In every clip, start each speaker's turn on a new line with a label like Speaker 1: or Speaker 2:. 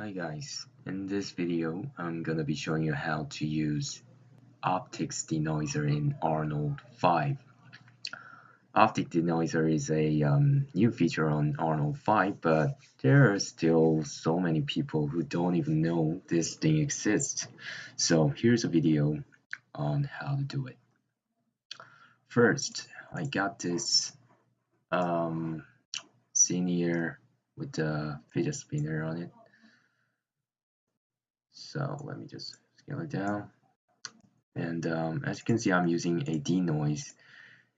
Speaker 1: Hi guys, in this video I'm gonna be showing you how to use OptiX Denoiser in Arnold 5. OptiX Denoiser is a new feature on Arnold 5, but there are still so many people who don't even know this thing exists. So here's a video on how to do it. First, I got this scene here with the fidget spinner on it. So let me just scale it down. And as you can see, I'm using a denoise,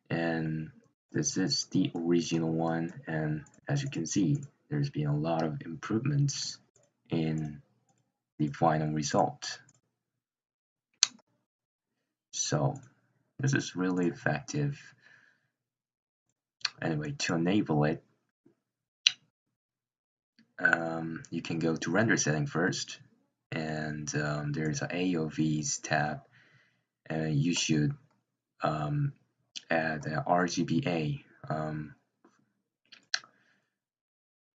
Speaker 1: and this is the original one. And as you can see, there's been a lot of improvements in the final result. So this is really effective. Anyway, to enable it, you can go to render setting first, and there's an AOVs tab, and you should add RGBA.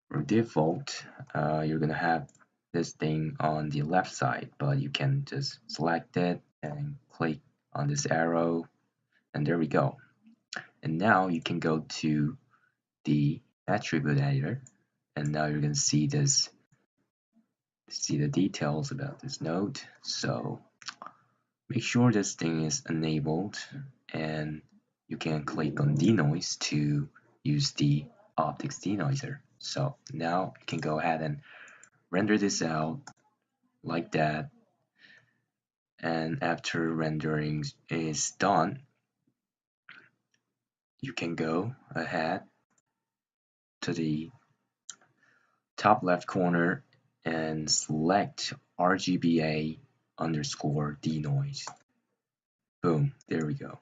Speaker 1: For default, you're gonna have this thing on the left side, but you can just select it and click on this arrow, and there we go. And now you can go to the attribute editor, and now you're gonna see the details about this node. So make sure this thing is enabled, and you can click on denoise to use the OptiX denoiser. So now you can go ahead and render this out like that, and after rendering is done, you can go ahead to the top left corner and select RGBA underscore denoise. Boom, there we go.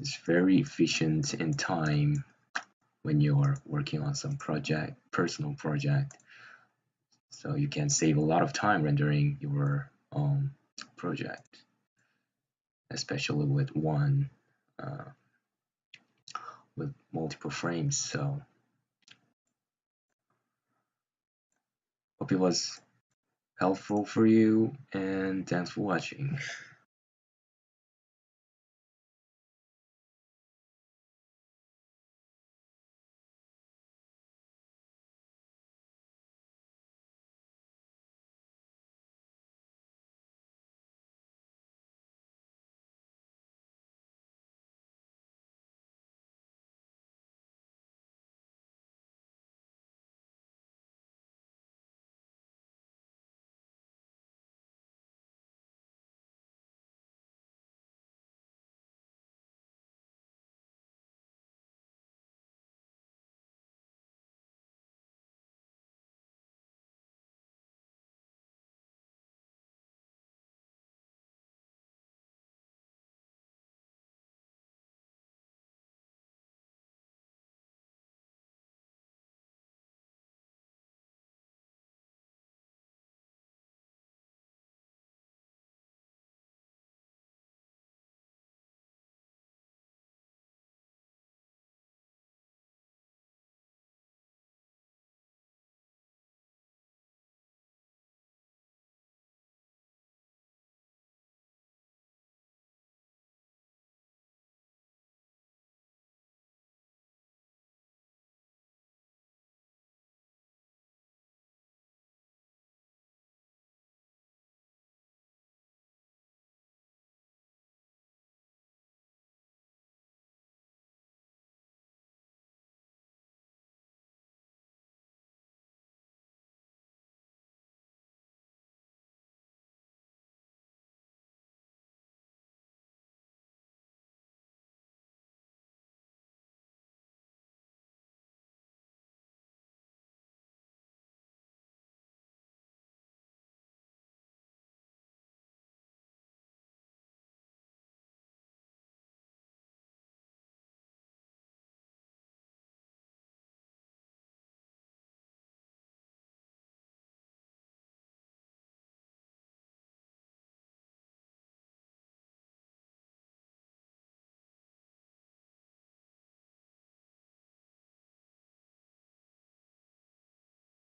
Speaker 1: It's very efficient in time when you're working on some personal project. So you can save a lot of time rendering your project, especially with with multiple frames. So hope it was helpful for you, and thanks for watching.